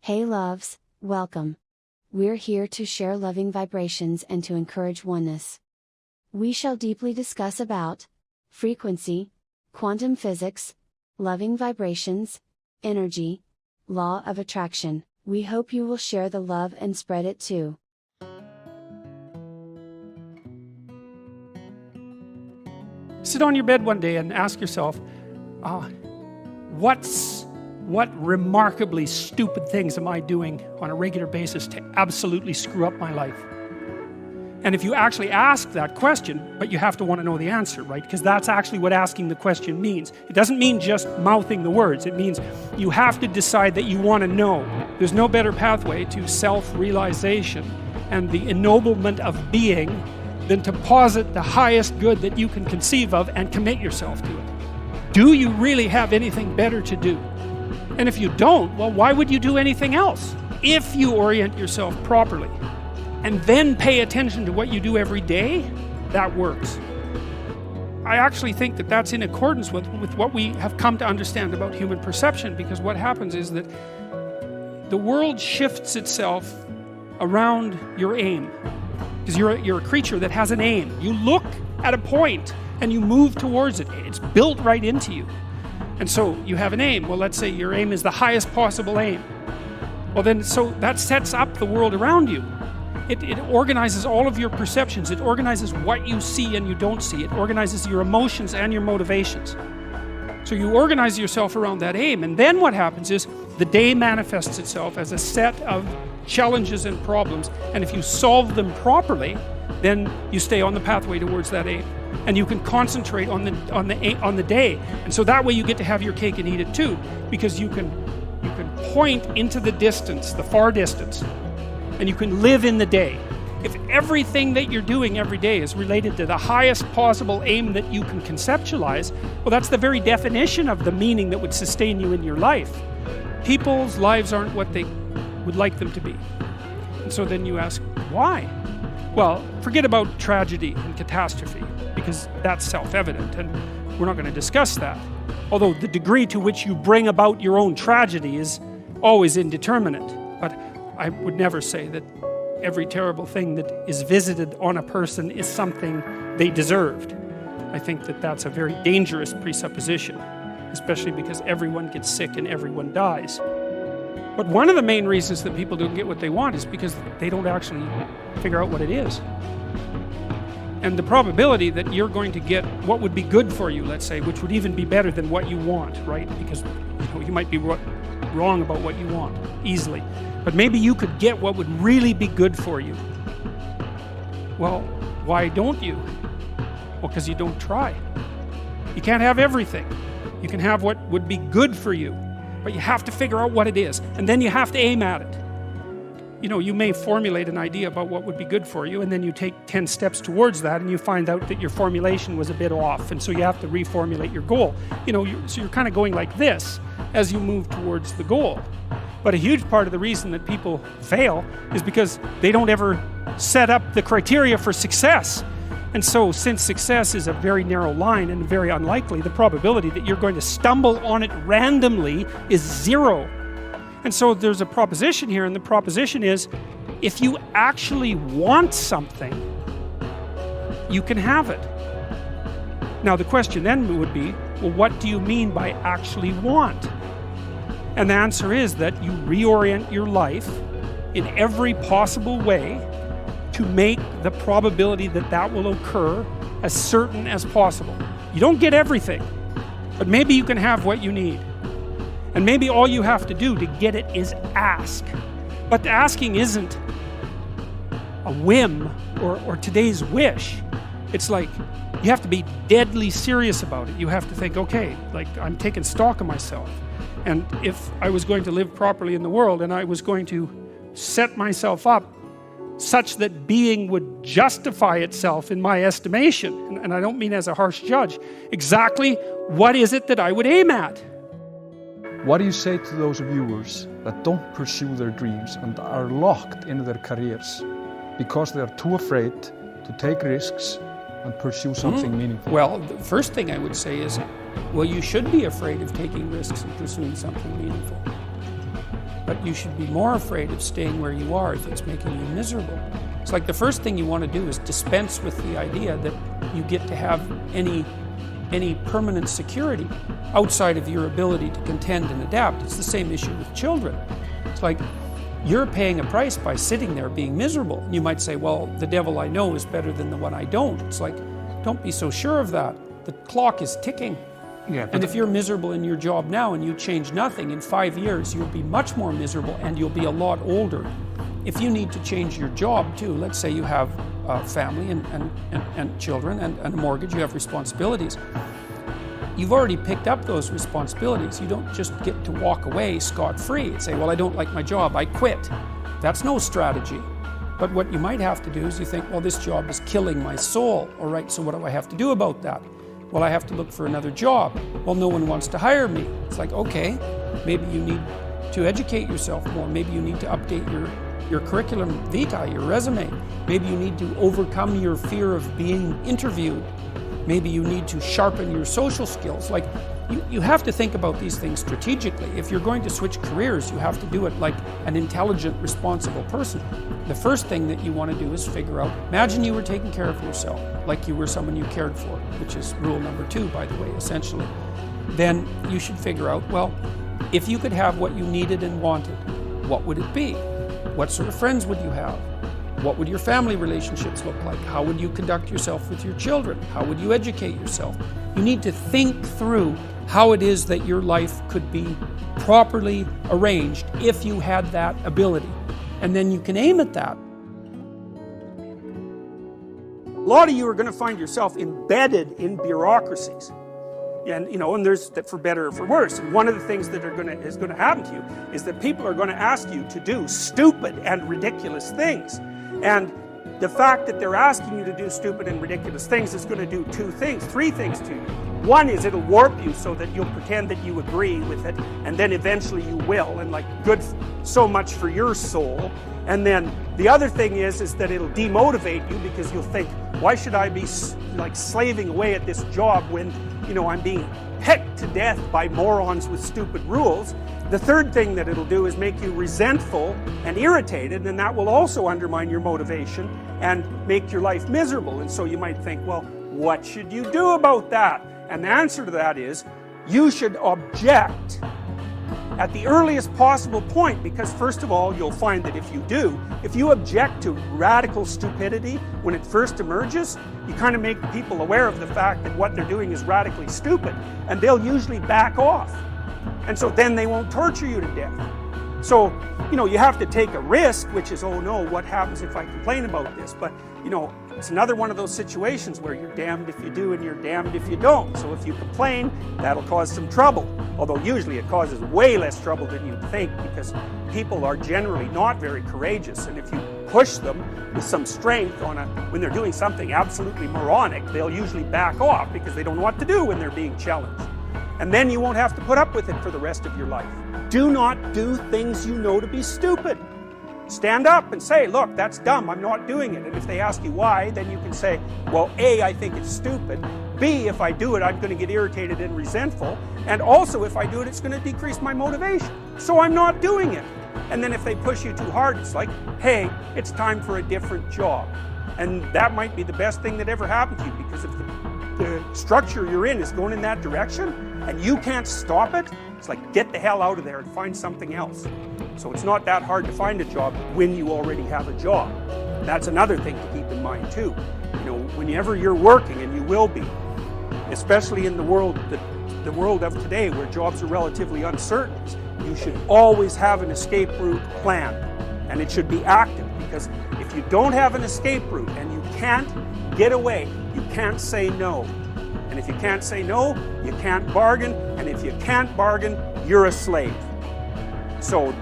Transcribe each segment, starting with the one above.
Hey loves, welcome. We're here to share loving vibrations and to encourage oneness. We shall deeply discuss about frequency, quantum physics, loving vibrations, energy, law of attraction. We hope you will share the love and spread it too. Sit on your bed one day and ask yourself, what remarkably stupid things am I doing on a regular basis to absolutely screw up my life? And if you actually ask that question, but you have to want to know the answer, right? Because that's actually what asking the question means. It doesn't mean just mouthing the words. It means you have to decide that you want to know. There's no better pathway to self-realization and the ennoblement of being than to posit the highest good that you can conceive of and commit yourself to it. Do you really have anything better to do? And if you don't, well, why would you do anything else? If you orient yourself properly and then pay attention to what you do every day, that works. I actually think that that's in accordance with what we have come to understand about human perception, because what happens is that the world shifts itself around your aim. Because you're a creature that has an aim. You look at a point and you move towards it. It's built right into you. And so you have an aim. Well, let's say your aim is the highest possible aim. Well then, so that sets up the world around you. It organizes all of your perceptions. It organizes what you see and you don't see. It organizes your emotions and your motivations. So you organize yourself around that aim, and then what happens is the day manifests itself as a set of challenges and problems, and if you solve them properly, then you stay on the pathway towards that aim. And you can concentrate on the day, and so that way you get to have your cake and eat it too, because you can point into the distance, the far distance, and you can live in the day. If everything that you're doing every day is related to the highest possible aim that you can conceptualize, well, that's the very definition of the meaning that would sustain you in your life. People's lives aren't what they would like them to be. And so then you ask, why? Well, forget about tragedy and catastrophe, because that's self-evident, and we're not going to discuss that. Although the degree to which you bring about your own tragedy is always indeterminate. But I would never say that every terrible thing that is visited on a person is something they deserved. I think that that's a very dangerous presupposition, especially because everyone gets sick and everyone dies. But one of the main reasons that people don't get what they want is because they don't actually figure out what it is. And the probability that you're going to get what would be good for you, let's say, which would even be better than what you want, right? Because you might be wrong about what you want easily. But maybe you could get what would really be good for you. Well, why don't you? Well, because you don't try. You can't have everything. You can have what would be good for you, but you have to figure out what it is, and then you have to aim at it. You may formulate an idea about what would be good for you, and then you take 10 steps towards that, and you find out that your formulation was a bit off, and so you have to reformulate your goal. So you're kind of going like this as you move towards the goal. But a huge part of the reason that people fail is because they don't ever set up the criteria for success. And so, since success is a very narrow line and very unlikely, the probability that you're going to stumble on it randomly is zero. And so there's a proposition here, and the proposition is, if you actually want something, you can have it. Now the question then would be, well, what do you mean by actually want? And the answer is that you reorient your life in every possible way to make the probability that that will occur as certain as possible. You don't get everything, but maybe you can have what you need. And maybe all you have to do to get it is ask. But the asking isn't a whim or today's wish. It's like you have to be deadly serious about it. You have to think, okay, like I'm taking stock of myself. And if I was going to live properly in the world and I was going to set myself up such that being would justify itself in my estimation, and I don't mean as a harsh judge, exactly what is it that I would aim at? What do you say to those viewers that don't pursue their dreams and are locked in their careers because they are too afraid to take risks and pursue something meaningful? Well, the first thing I would say is, well, you should be afraid of taking risks and pursuing something meaningful. but you should be more afraid of staying where you are if it's making you miserable. It's like the first thing you want to do is dispense with the idea that you get to have any permanent security outside of your ability to contend and adapt. It's the same issue with children. It's like you're paying a price by sitting there being miserable. You might say, well, the devil I know is better than the one I don't. It's like, don't be so sure of that. The clock is ticking. Yeah, and if you're miserable in your job now and you change nothing, in 5 years you'll be much more miserable and you'll be a lot older. If you need to change your job too, let's say you have a family and children and a mortgage, you have responsibilities. You've already picked up those responsibilities. You don't just get to walk away scot-free and say, well, I don't like my job, I quit. That's no strategy. But what you might have to do is you think, well, this job is killing my soul. All right, so what do I have to do about that? Well, I have to look for another job. Well, no one wants to hire me. It's like, okay, maybe you need to educate yourself more. Maybe you need to update your curriculum vitae, your resume. Maybe you need to overcome your fear of being interviewed. Maybe you need to sharpen your social skills. Like, you have to think about these things strategically. If you're going to switch careers, you have to do it like an intelligent, responsible person. The first thing that you want to do is figure out, imagine you were taking care of yourself, like you were someone you cared for, which is rule number 2, by the way, essentially. Then you should figure out, well, if you could have what you needed and wanted, what would it be? What sort of friends would you have? What would your family relationships look like? How would you conduct yourself with your children? How would you educate yourself? You need to think through how it is that your life could be properly arranged if you had that ability. And then you can aim at that. A lot of you are going to find yourself embedded in bureaucracies. And and there's that for better or for worse. And one of the things that is going to happen to you is that people are going to ask you to do stupid and ridiculous things. And the fact that they're asking you to do stupid and ridiculous things is going to do 3 things to you. One is it'll warp you so that you'll pretend that you agree with it, and then eventually you will, and like good so much for your soul. And then the other thing is that it'll demotivate you because you'll think, why should I be like slaving away at this job when I'm being pecked to death by morons with stupid rules. The third thing that it'll do is make you resentful and irritated, and that will also undermine your motivation and make your life miserable. And so you might think, well, what should you do about that? And the answer to that is, you should object at the earliest possible point, because first of all, you'll find that if you object to radical stupidity when it first emerges, you kind of make people aware of the fact that what they're doing is radically stupid, and they'll usually back off. And so then they won't torture you to death. So, you have to take a risk, which is, oh no, what happens if I complain about this? But, it's another one of those situations where you're damned if you do and you're damned if you don't. So if you complain, that'll cause some trouble. Although usually it causes way less trouble than you'd think, because people are generally not very courageous. And if you push them with some strength when they're doing something absolutely moronic, they'll usually back off because they don't know what to do when they're being challenged. And then you won't have to put up with it for the rest of your life. Do not do things you know to be stupid. Stand up and say, look, that's dumb, I'm not doing it. And if they ask you why, then you can say, well, A, I think it's stupid. B, if I do it, I'm going to get irritated and resentful. And also, if I do it, it's going to decrease my motivation. So I'm not doing it. And then if they push you too hard, it's like, hey, it's time for a different job. And that might be the best thing that ever happened to you, because if the structure you're in is going in that direction and you can't stop it, it's like, get the hell out of there and find something else. So it's not that hard to find a job when you already have a job. That's another thing to keep in mind too. Whenever you're working, and you will be, especially in the world of today where jobs are relatively uncertain, you should always have an escape route planned, and it should be active, because if you don't have an escape route and you can't get away, you can't say no. And if you can't say no, you can't bargain, and if you can't bargain, you're a slave. So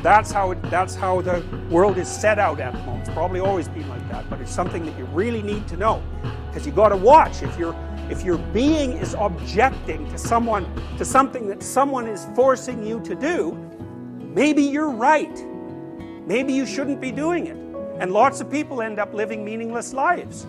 that's how the world is set out at the moment. It's probably always been like that, but it's something that you really need to know, because you got to watch. If your being is objecting to something that someone is forcing you to do, maybe you're right. Maybe you shouldn't be doing it. And lots of people end up living meaningless lives.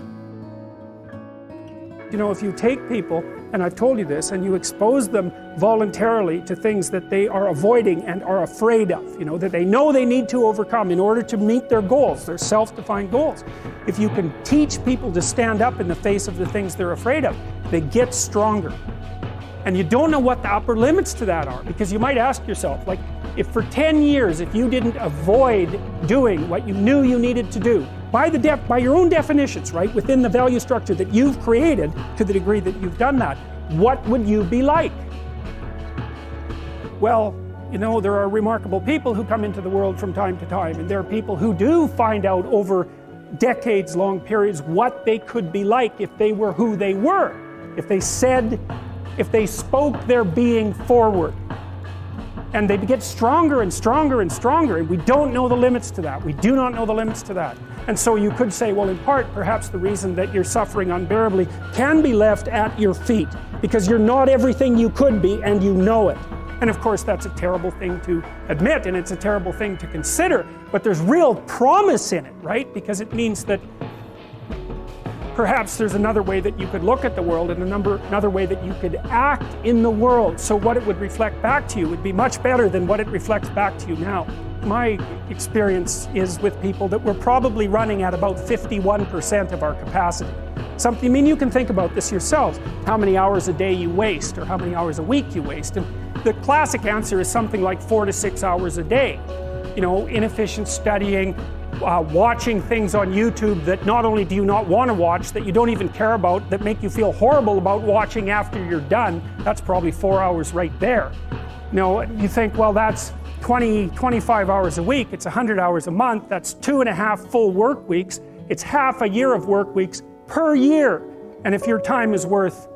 If you take people and I've told you this, and you expose them voluntarily to things that they are avoiding and are afraid of, that they know they need to overcome in order to meet their goals, their self-defined goals. If you can teach people to stand up in the face of the things they're afraid of, they get stronger. And you don't know what the upper limits to that are, because you might ask yourself, like, if for 10 years, if you didn't avoid doing what you knew you needed to do, by your own definitions, right, within the value structure that you've created, to the degree that you've done that, what would you be like? Well, there are remarkable people who come into the world from time to time, and there are people who do find out over decades-long periods what they could be like if they were who they were, if they spoke their being forward. And they get stronger and stronger and stronger, and we don't know the limits to that. We do not know the limits to that. And so you could say, well, in part, perhaps the reason that you're suffering unbearably can be left at your feet, because you're not everything you could be, and you know it. And of course, that's a terrible thing to admit, and it's a terrible thing to consider, but there's real promise in it, right? Because it means that perhaps there's another way that you could look at the world, and another way that you could act in the world. So what it would reflect back to you would be much better than what it reflects back to you now. My experience is with people that we're probably running at about 51% of our capacity. You can think about this yourselves, how many hours a day you waste, or how many hours a week you waste. And the classic answer is something like 4 to 6 hours a day. Inefficient studying, watching things on YouTube that not only do you not want to watch, that you don't even care about, that make you feel horrible about watching after you're done. That's probably 4 hours right there. You think, well, that's 25 hours a week, it's 100 hours a month, that's 2.5 full work weeks, it's half a year of work weeks per year. And if your time is worth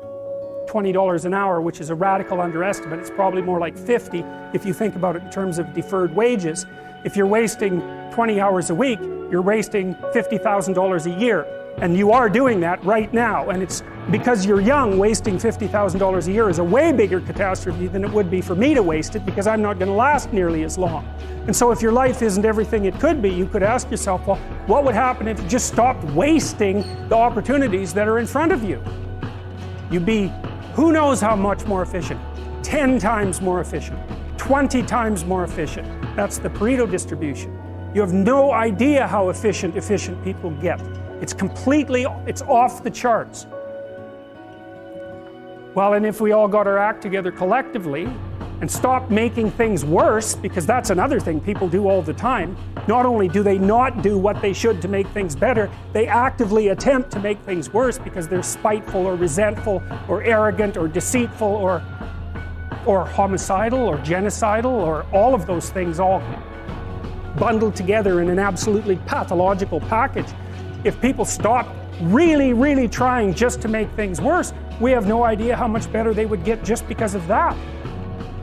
$20 an hour, which is a radical underestimate, it's probably more like 50 if you think about it in terms of deferred wages. If you're wasting 20 hours a week, you're wasting $50,000 a year. And you are doing that right now. And it's because you're young, wasting $50,000 a year is a way bigger catastrophe than it would be for me to waste it, because I'm not going to last nearly as long. And so if your life isn't everything it could be, you could ask yourself, well, what would happen if you just stopped wasting the opportunities that are in front of you? You'd be, who knows how much more efficient? 10 times more efficient, 20 times more efficient. That's the Pareto distribution. You have no idea how efficient people get. It's off the charts. Well, and if we all got our act together collectively and stopped making things worse, because that's another thing people do all the time. Not only do they not do what they should to make things better, they actively attempt to make things worse because they're spiteful or resentful or arrogant or deceitful or homicidal or genocidal, or all of those things all bundled together in an absolutely pathological package. If people stop really, really trying just to make things worse, we have no idea how much better they would get just because of that.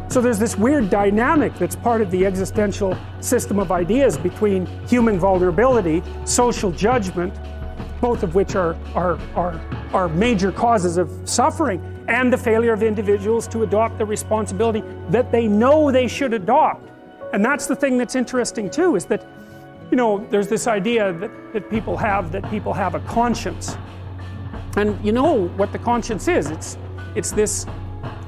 So there's this weird dynamic that's part of the existential system of ideas between human vulnerability, social judgment, both of which are major causes of suffering, and the failure of individuals to adopt the responsibility that they know they should adopt. And that's the thing that's interesting too, is that, there's this idea that people have a conscience. And you know what the conscience is. It's this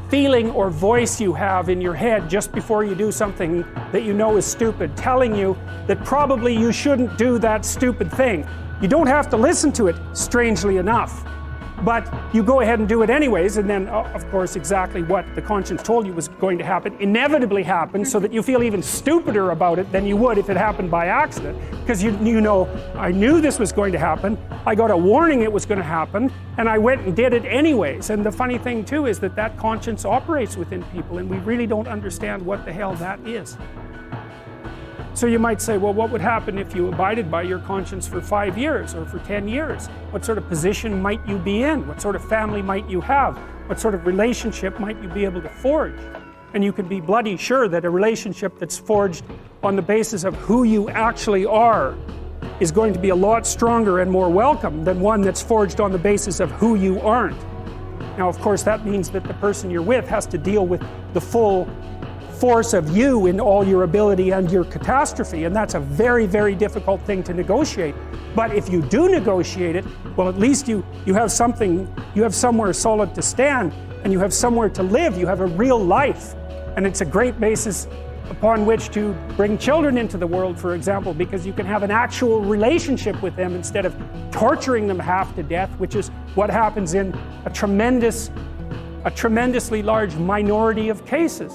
feeling or voice you have in your head just before you do something that you know is stupid, telling you that probably you shouldn't do that stupid thing. You don't have to listen to it, strangely enough. But you go ahead and do it anyways, and then, of course, exactly what the conscience told you was going to happen inevitably happens, so that you feel even stupider about it than you would if it happened by accident. Because you know, I knew this was going to happen, I got a warning it was going to happen, and I went and did it anyways. And the funny thing too is that conscience operates within people, and we really don't understand what the hell that is. So you might say, well, what would happen if you abided by your conscience for 5 years or for 10 years? What sort of position might you be in? What sort of family might you have? What sort of relationship might you be able to forge? And you can be bloody sure that a relationship that's forged on the basis of who you actually are is going to be a lot stronger and more welcome than one that's forged on the basis of who you aren't. Now, of course, that means that the person you're with has to deal with the full force of you in all your ability and your catastrophe, and that's a very, very difficult thing to negotiate. But if you do negotiate it, well, at least you have somewhere solid to stand, and you have somewhere to live, you have a real life, and it's a great basis upon which to bring children into the world, for example, because you can have an actual relationship with them instead of torturing them half to death, which is what happens in a tremendously large minority of cases.